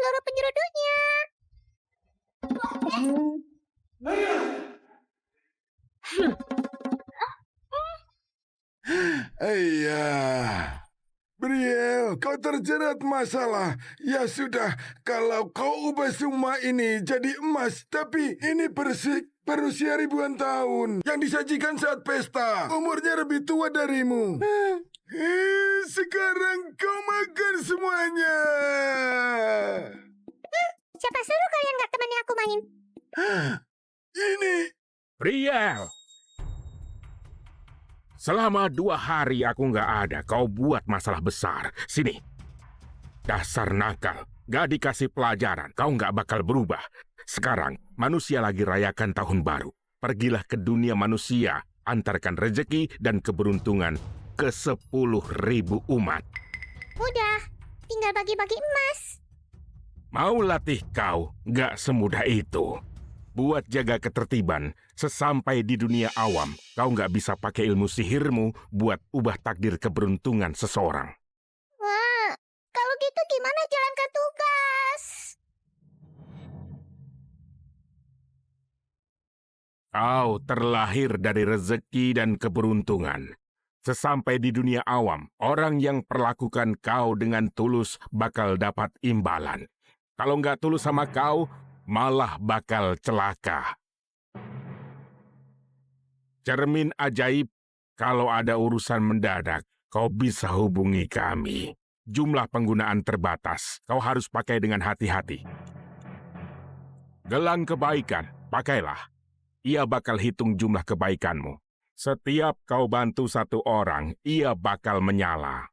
seluruh penjuru dunia. Iya. Brielle, kau terjerat masalah. Ya sudah, kalau kau ubah semua ini jadi emas, tapi ini berusia ribuan tahun yang disajikan saat pesta. Umurnya lebih tua darimu. Sekarang kau makan semuanya. Siapa suruh kalian nggak temani aku main? Ini... Brielle! Selama 2 hari aku nggak ada, kau buat masalah besar. Sini. Dasar nakal. Nggak dikasih pelajaran, kau nggak bakal berubah. Sekarang, manusia lagi rayakan tahun baru. Pergilah ke dunia manusia, antarkan rezeki dan keberuntungan ke 10.000 umat. Udah, tinggal bagi-bagi emas. Mau latih kau, nggak semudah itu. Buat jaga ketertiban, sesampai di dunia awam, kau nggak bisa pakai ilmu sihirmu buat ubah takdir keberuntungan seseorang. Wah, kalau gitu gimana jalankan tugas? Kau terlahir dari rezeki dan keberuntungan. Sesampai di dunia awam, orang yang perlakukan kau dengan tulus bakal dapat imbalan. Kalau nggak tulus sama kau, malah bakal celaka. Cermin ajaib, kalau ada urusan mendadak, kau bisa hubungi kami. Jumlah penggunaan terbatas, kau harus pakai dengan hati-hati. Gelang kebaikan, pakailah. Ia bakal hitung jumlah kebaikanmu. Setiap kau bantu satu orang, ia bakal menyala.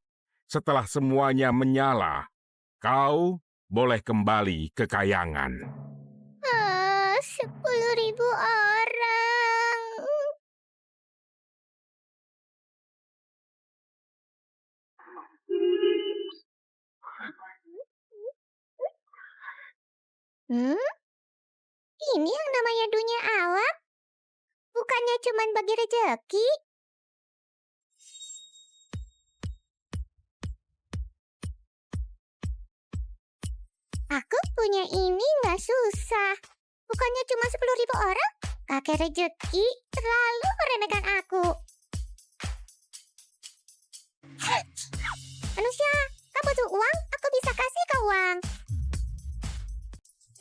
Setelah semuanya menyala, kau boleh kembali ke kayangan. 10.000 orang. Ini yang namanya dunia awam? Bukannya cuman bagi rezeki? Aku punya ini nggak susah. Bukannya cuma 10.000 orang? Kakek rezeki terlalu meremehkan aku. Manusia, kamu butuh uang? Aku bisa kasih kau uang.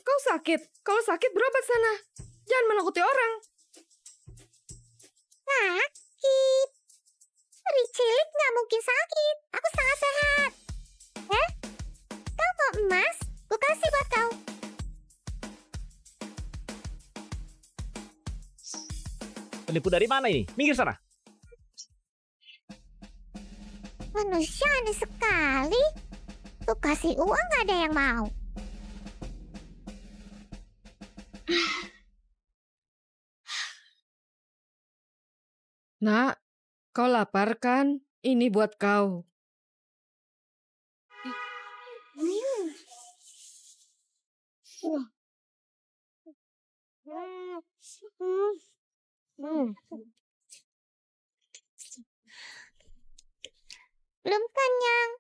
Kau sakit? Kalau sakit berobat sana. Jangan menakuti orang. Sakit? Peri cilik nggak mungkin sakit. Aku sangat sehat. Kau mau emas? Ku kasih buat kau. Penipu dari mana ini? Minggir sana. Manusia aneh sekali. Ku kasih uang nggak ada yang mau. Nak, kau lapar kan? Ini buat kau. Belum kenyang.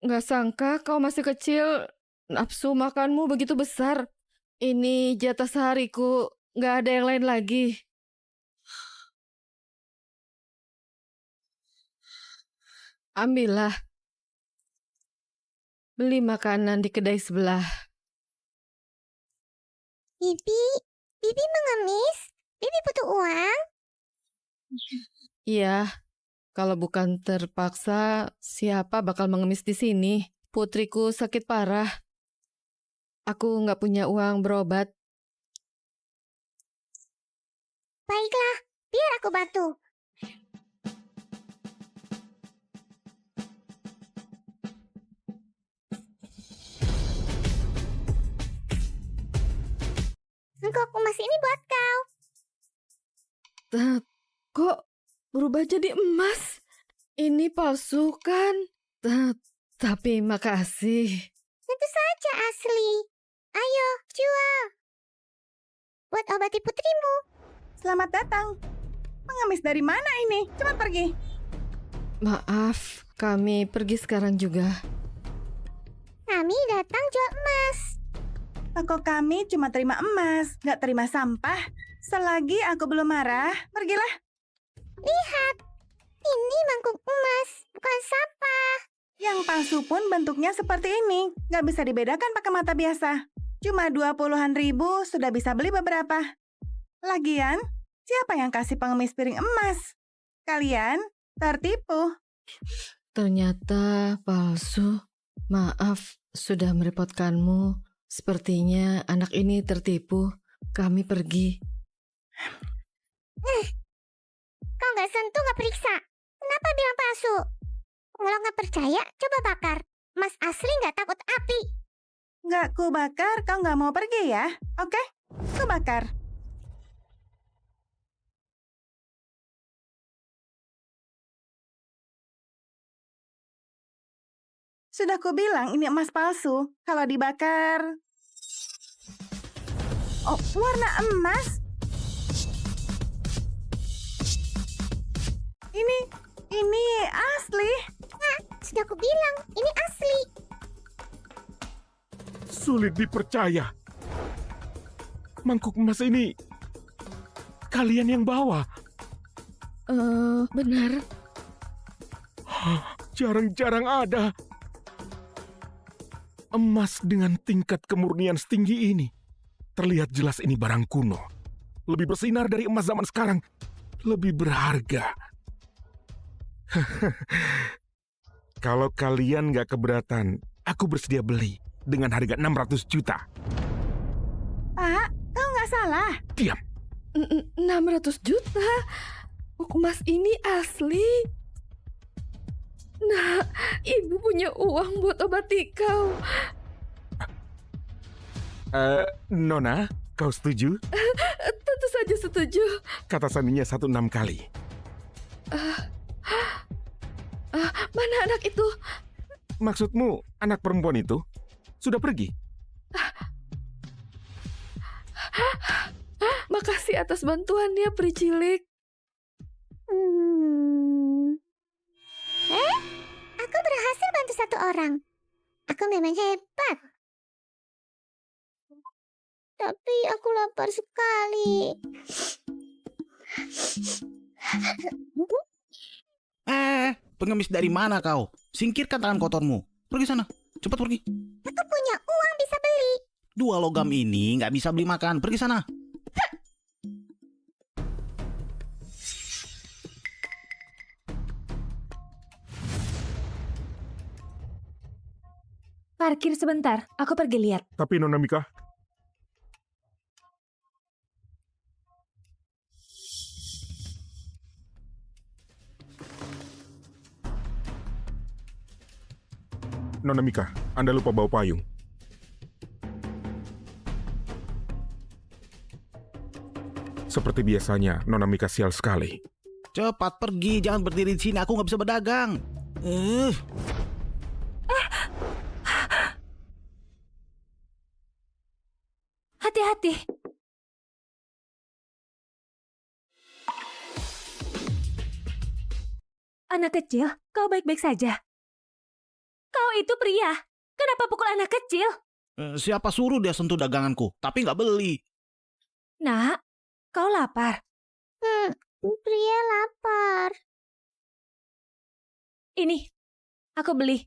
Nggak sangka kau masih kecil. Nafsu makanmu begitu besar. Ini jatah sehariku. Nggak ada yang lain lagi. Ambillah. Beli makanan di kedai sebelah. Bibi mengemis. Bibi butuh uang. Iya, kalau bukan terpaksa, siapa bakal mengemis di sini? Putriku sakit parah. Aku nggak punya uang berobat. Baiklah, biar aku bantu. Mangkok emas ini buat kau. Kok berubah jadi emas? Ini palsu kan? Tapi makasih. Tentu saja asli. Ayo, jual. Buat obati putrimu. Selamat datang. Mengemis dari mana ini? Cepat pergi. Maaf, kami pergi sekarang juga. Kami kami datang jual emas. Toko kami cuma terima emas, nggak terima sampah. Selagi aku belum marah, pergilah. Lihat, ini mangkuk emas, bukan sampah. Yang palsu pun bentuknya seperti ini. Nggak bisa dibedakan pakai mata biasa. Cuma 20-an ribu sudah bisa beli beberapa. Lagian, siapa yang kasih pengemis piring emas? Kalian tertipu. Ternyata palsu. Maaf, sudah merepotkanmu. Sepertinya anak ini tertipu. Kami pergi. Kau nggak sentuh, nggak periksa. Kenapa bilang palsu? Kalau nggak percaya, coba bakar. Emas asli nggak takut api. Nggak ku bakar, kau nggak mau pergi ya? Oke, ku bakar. Sudah ku bilang ini emas palsu. Kalau dibakar... Oh, warna emas? Ini asli. Sudah aku bilang, ini asli. Sulit dipercaya. Mangkuk emas ini kalian yang bawa. Benar. Jarang-jarang ada emas dengan tingkat kemurnian setinggi ini. Terlihat jelas ini barang kuno. Lebih bersinar dari emas zaman sekarang. Lebih berharga. Kalau kalian nggak keberatan, aku bersedia beli dengan harga 600 juta. Pak, kau nggak salah. Diam. 600 juta? Emas ini asli. Nah, ibu punya uang buat obati kau. Nona, kau setuju? Tentu saja setuju. Kata sandinya 16 kali. Mana anak itu? Maksudmu anak perempuan itu sudah pergi? Makasih atas bantuannya, Pri Cilik. Aku berhasil bantu satu orang. Aku memang hebat. Tapi aku lapar sekali. Pengemis dari mana kau? Singkirkan tangan kotormu. Pergi sana, cepat pergi. Aku punya uang bisa beli. 2 logam ini nggak bisa beli makan. Pergi sana. Parkir sebentar, aku pergi lihat. Tapi Nona Mika, Nona Mika, Anda lupa bawa payung. Seperti biasanya, Nona Mika sial sekali. Cepat pergi, jangan berdiri di sini. Aku nggak bisa berdagang. Hati-hati. Anak kecil, kau baik-baik saja. Kau itu pria. Kenapa pukul anak kecil? Siapa suruh dia sentuh daganganku? Tapi nggak beli. Nak, kau lapar. Pria lapar. Ini, aku beli.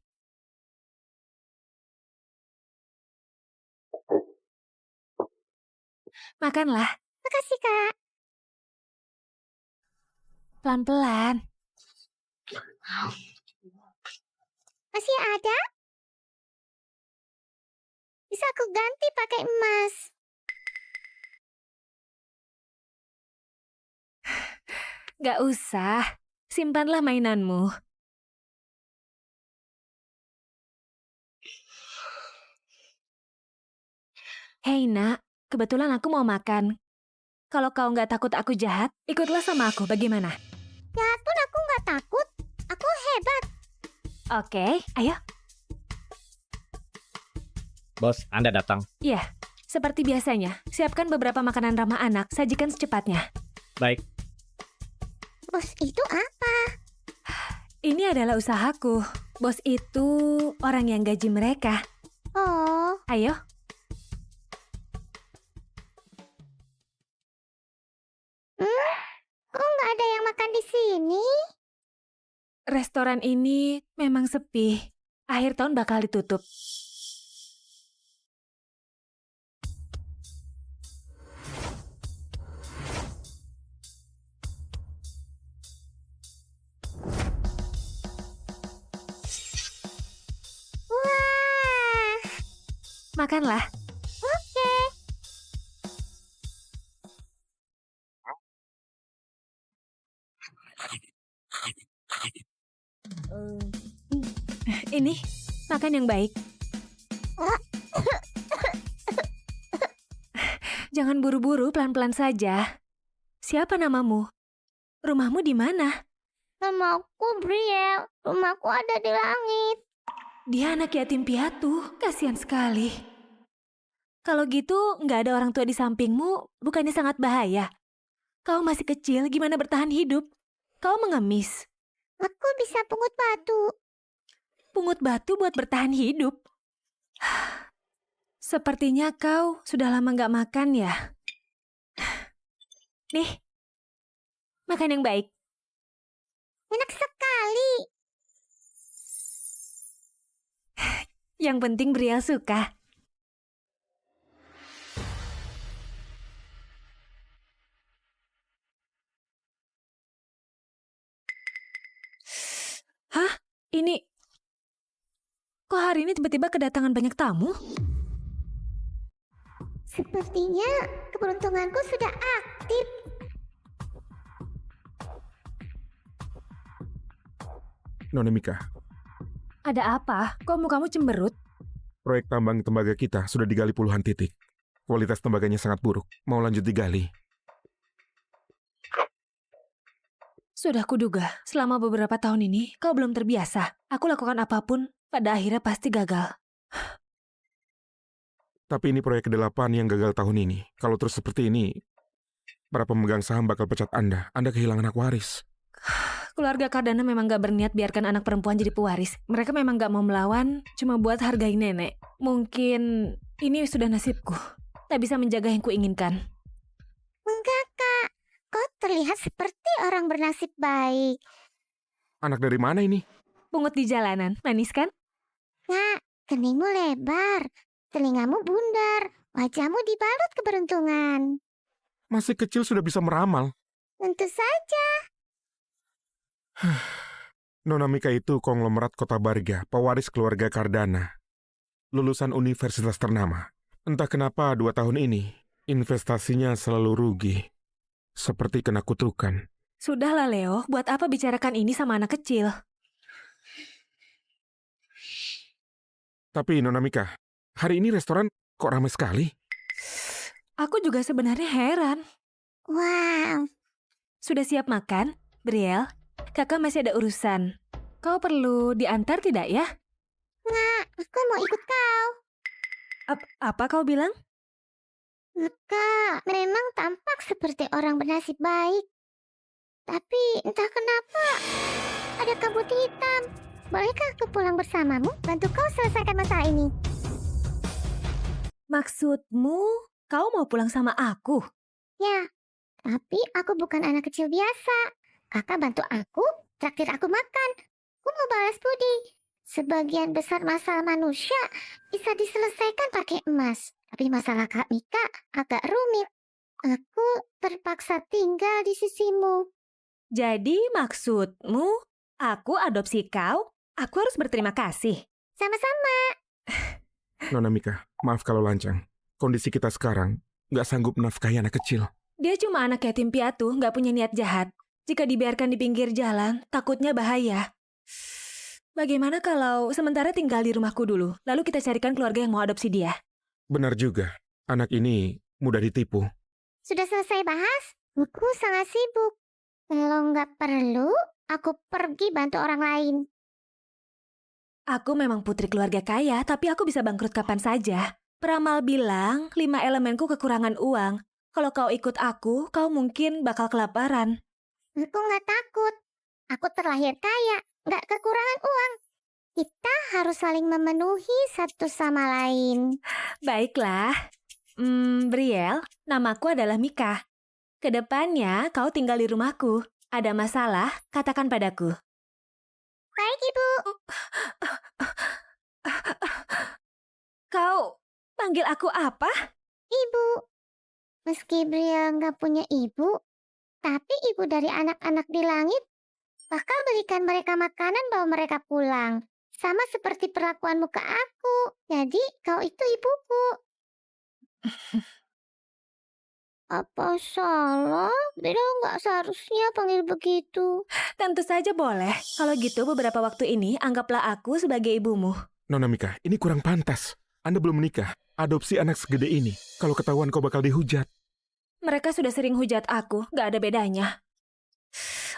Makanlah, Makasih, Kak. pelan-pelan. Masih ada? Bisa aku ganti pakai emas. Gak usah, simpanlah mainanmu. Hei nak, kebetulan aku mau makan. Kalau kau nggak takut aku jahat, ikutlah sama aku, bagaimana? Jahat pun aku nggak takut. Aku hebat. Oke, ayo. Bos, Anda datang. Ya, seperti biasanya, siapkan beberapa makanan ramah anak, sajikan secepatnya. Baik. Bos itu apa? Ini adalah usahaku. Bos itu orang yang gaji mereka. Oh, Ayo, kok nggak ada yang makan di sini? restoran ini memang sepi. Akhir tahun bakal ditutup. Wah, Makanlah. oke. Ini, makan yang baik. Jangan buru-buru, pelan-pelan saja. Siapa namamu? Rumahmu di mana? Namaku Brielle. Rumahku ada di langit. Dia anak yatim piatu, kasihan sekali. Kalau gitu, nggak ada orang tua di sampingmu, bukannya sangat bahaya? Kau masih kecil, gimana bertahan hidup? Kau mengemis. Aku bisa pungut batu. Pungut batu buat bertahan hidup. Sepertinya kau sudah lama nggak makan ya. Nih, makan yang baik. Enak sekali. Yang penting Brielle suka. Hah? Ini... Kok hari ini tiba-tiba kedatangan banyak tamu? Sepertinya keberuntunganku sudah aktif. Nona Mika, Ada apa? Kok mukamu cemberut? proyek tambang tembaga kita sudah digali puluhan titik. Kualitas tembaganya sangat buruk. Mau lanjut digali? Sudah kuduga, selama beberapa tahun ini kau belum terbiasa. Aku lakukan apapun, pada akhirnya pasti gagal. Tapi ini proyek ke-8 yang gagal tahun ini. Kalau terus seperti ini, para pemegang saham bakal pecat Anda. Anda kehilangan hak waris. Keluarga Cardano memang gak berniat biarkan anak perempuan jadi pewaris. Mereka memang gak mau melawan, cuma buat hargai nenek. Mungkin ini sudah nasibku. Tak bisa menjaga yang kuinginkan. Enggak, Kak. Kau terlihat seperti orang bernasib baik. Anak dari mana ini? Pungut di jalanan, manis kan? Kak, keningmu lebar. Telingamu bundar. Wajahmu dibalut keberuntungan. Masih kecil sudah bisa meramal. Tentu saja. Nona Mika itu konglomerat kota Barga, pewaris keluarga Cardana. Lulusan universitas ternama. Entah kenapa 2 tahun ini, investasinya selalu rugi. Seperti kena kutukan. Sudahlah Leo, buat apa bicarakan ini sama anak kecil? Tapi Nona Mika, hari ini restoran kok ramai sekali? Aku juga sebenarnya heran. Wow. Sudah siap makan, Brielle? Kakak masih ada urusan. Kau perlu diantar tidak ya? Aku mau ikut kau. Apa kau bilang? Kak, memang tampak seperti orang bernasib baik. Tapi entah kenapa ada kabut hitam. Bolehkah aku pulang bersamamu? Bantu kau selesaikan masalah ini. Maksudmu, kau mau pulang sama aku? Ya, tapi aku bukan anak kecil biasa. Kakak bantu aku, traktir aku makan. Aku mau balas budi. Sebagian besar masalah manusia bisa diselesaikan pakai emas. Tapi masalah Kak Mika agak rumit. Aku terpaksa tinggal di sisimu. Jadi maksudmu, aku adopsi kau? Aku harus berterima kasih. Sama-sama. Nona Mika, maaf kalau lancang. Kondisi kita sekarang nggak sanggup menafkahi anak kecil. Dia cuma anak yatim piatu, nggak punya niat jahat. Jika dibiarkan di pinggir jalan, takutnya bahaya. Bagaimana kalau sementara tinggal di rumahku dulu, lalu kita carikan keluarga yang mau adopsi dia? Benar juga, anak ini mudah ditipu. Sudah selesai bahas? Aku sangat sibuk. Kalau nggak perlu, aku pergi bantu orang lain. Aku memang putri keluarga kaya, tapi aku bisa bangkrut kapan saja. Peramal bilang, 5 elemenku kekurangan uang. Kalau kau ikut aku, kau mungkin bakal kelaparan. Aku nggak takut. Aku terlahir kaya, nggak kekurangan uang. Kita harus saling memenuhi satu sama lain. Baiklah. Briel, namaku adalah Mika. Kedepannya kau tinggal di rumahku. Ada masalah, katakan padaku. Baik, Ibu. Kau panggil aku apa? Ibu. Meski Briel nggak punya ibu, tapi ibu dari anak-anak di langit bakal berikan mereka makanan bawa mereka pulang. Sama seperti perlakuanmu ke aku. Jadi kau itu ibuku. Apa salah? Briel nggak seharusnya panggil begitu. Tentu saja boleh. Kalau gitu beberapa waktu ini anggaplah aku sebagai ibumu. Nona Mika, ini kurang pantas. Anda belum menikah. Adopsi anak segede ini. Kalau ketahuan kau bakal dihujat. Mereka sudah sering hujat aku, gak ada bedanya.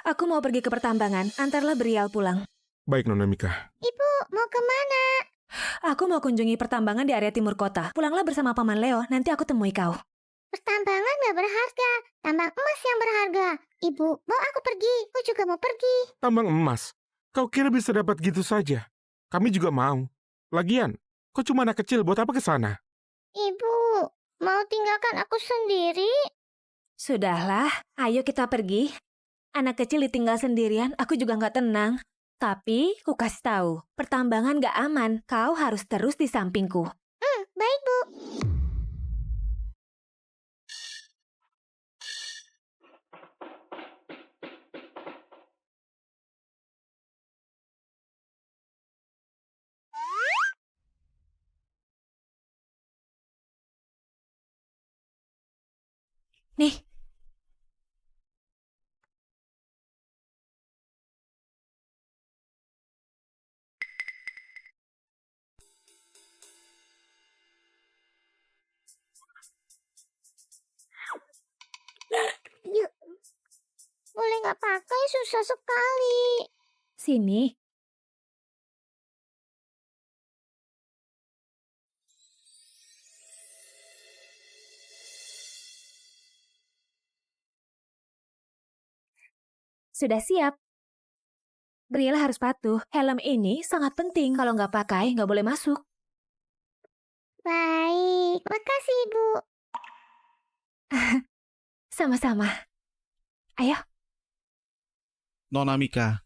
Aku mau pergi ke pertambangan, antarlah Briel pulang. Baik, Nona Mika. Ibu, mau kemana? Aku mau kunjungi pertambangan di area timur kota. Pulanglah bersama Paman Leo, nanti aku temui kau. Pertambangan gak berharga. Tambang emas yang berharga. Ibu, mau aku pergi? Aku juga mau pergi. Tambang emas. Kau kira bisa dapat gitu saja? Kami juga mau. Lagian, kau cuma anak kecil, buat apa ke sana? Ibu, mau tinggalkan aku sendiri? Sudahlah, ayo kita pergi. Anak kecil ditinggal sendirian, aku juga gak tenang. Tapi, ku kasih tahu, pertambangan gak aman. Kau harus terus di sampingku. Baik, Bu. Nih, Yuk. Boleh nggak pakai? Susah sekali. sini. Sudah siap. Briella harus patuh. Helm ini sangat penting. Kalau nggak pakai, nggak boleh masuk. Baik, makasih, Ibu. Sama-sama. Ayo. Nona Mika,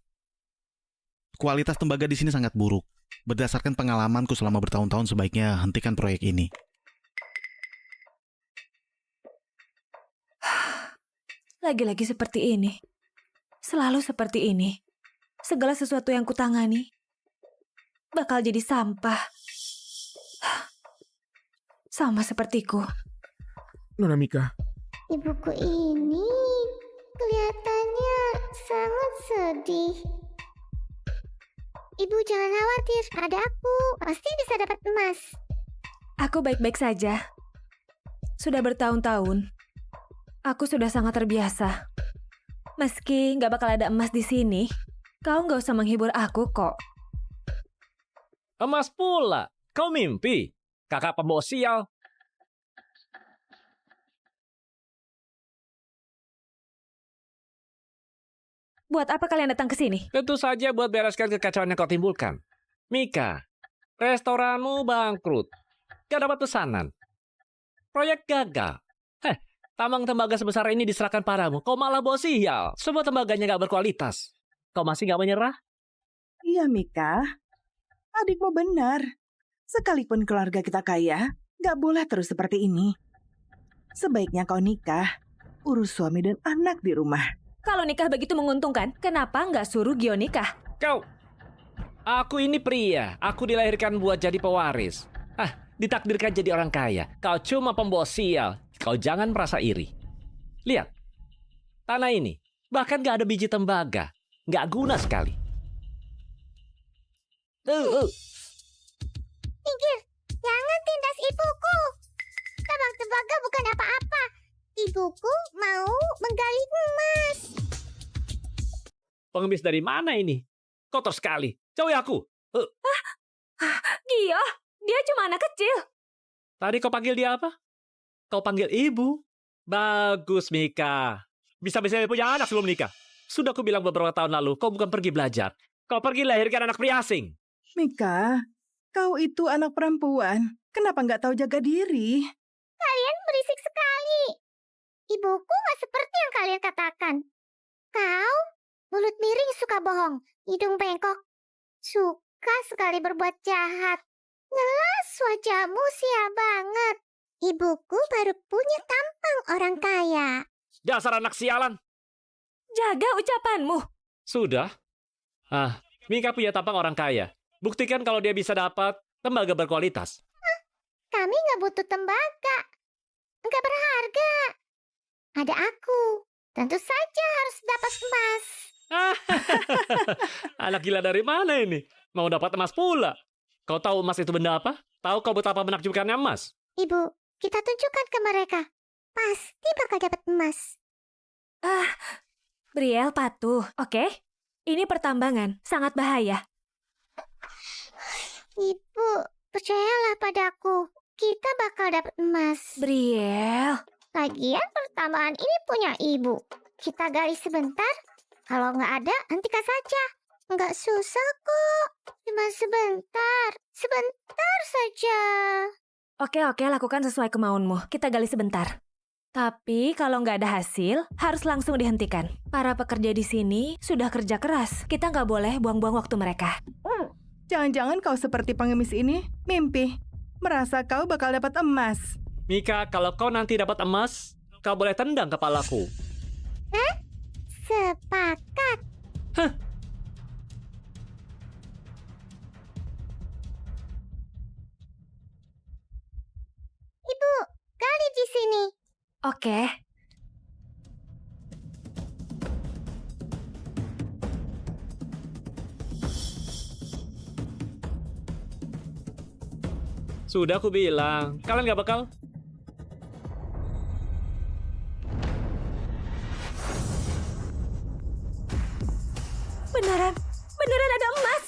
kualitas tembaga di sini sangat buruk. Berdasarkan pengalamanku selama bertahun-tahun, sebaiknya hentikan proyek ini. Lagi-lagi seperti ini. Selalu seperti ini. Segala sesuatu yang kutangani bakal jadi sampah. Sama sepertiku. Nona Mika, Ibuku ini kelihatannya sangat sedih. Ibu jangan khawatir, ada aku. Pasti bisa dapat emas. Aku baik-baik saja. Sudah bertahun-tahun. Aku sudah sangat terbiasa. Meski nggak bakal ada emas di sini, kau nggak usah menghibur aku kok. Emas pula. Kau mimpi. Kakak pembawa sial. Buat apa kalian datang ke sini? Tentu saja buat bereskan kekacauan yang kau timbulkan. Mika, restoranmu bangkrut. Gak dapat pesanan. Proyek gagal. Tambang tembaga sebesar ini diserahkan padamu. Kau malah bawa sial. Semua tembaganya gak berkualitas. Kau masih gak menyerah? Iya, Mika. Adikmu benar. Sekalipun keluarga kita kaya, gak boleh terus seperti ini. Sebaiknya kau nikah, urus suami dan anak di rumah. Kalau nikah begitu menguntungkan, kenapa nggak suruh Gio nikah? Kau, aku ini pria. Aku dilahirkan buat jadi pewaris. Ditakdirkan jadi orang kaya. Kau cuma pembawa sial. Kau jangan merasa iri. Lihat, tanah ini bahkan gak ada biji tembaga. Gak guna sekali. Minggir, jangan tindas ibuku. Tambang tembaga bukan apa-apa. Ibuku mau menggali emas. Pengemis dari mana ini? Kotor sekali. Jauhi aku. Gio, dia cuma anak kecil. Tadi kau panggil dia apa? Kau panggil ibu. Bagus, Mika. Bisa-bisa punya anak sebelum nikah. Sudah aku bilang beberapa tahun lalu, kau bukan pergi belajar. Kau pergi lahirkan anak pria asing. Mika, kau itu anak perempuan. Kenapa nggak tahu jaga diri? Kalian berisik sekali. Ibuku nggak seperti yang kalian katakan. Kau, mulut miring suka bohong, hidung bengkok, suka sekali berbuat jahat. Ngelas wajahmu sia banget. Ibuku baru punya tampang orang kaya. Dasar anak sialan. Jaga ucapanmu. Sudah. Mika punya tampang orang kaya. Buktikan kalau dia bisa dapat tembaga berkualitas. Kami nggak butuh tembaga. Nggak berharga. Ada aku. Tentu saja harus dapat emas. Anak gila dari mana ini? Mau dapat emas pula. Kau tahu emas itu benda apa? Tahu kau betapa menakjubkannya emas? Ibu, kita tunjukkan ke mereka. Pasti bakal dapat emas. Brielle patuh, oke? Ini pertambangan, sangat bahaya. Ibu, percayalah padaku. Kita bakal dapat emas. Brielle, Lagian pertambangan ini punya ibu. Kita gali sebentar. Kalau nggak ada, hentikan saja. Nggak susah kok. Cuma sebentar. Sebentar saja. oke, lakukan sesuai kemauanmu. Kita gali sebentar. Tapi kalau nggak ada hasil, harus langsung dihentikan. Para pekerja di sini sudah kerja keras. Kita nggak boleh buang-buang waktu mereka. Jangan-jangan kau seperti pengemis ini mimpi. Merasa kau bakal dapat emas. Mika, kalau kau nanti dapat emas, kau boleh tendang kepalaku. Sepakat. Ibu, gali di sini. Oke. Sudah aku bilang, kalian gak bakal. Beneran ada emas.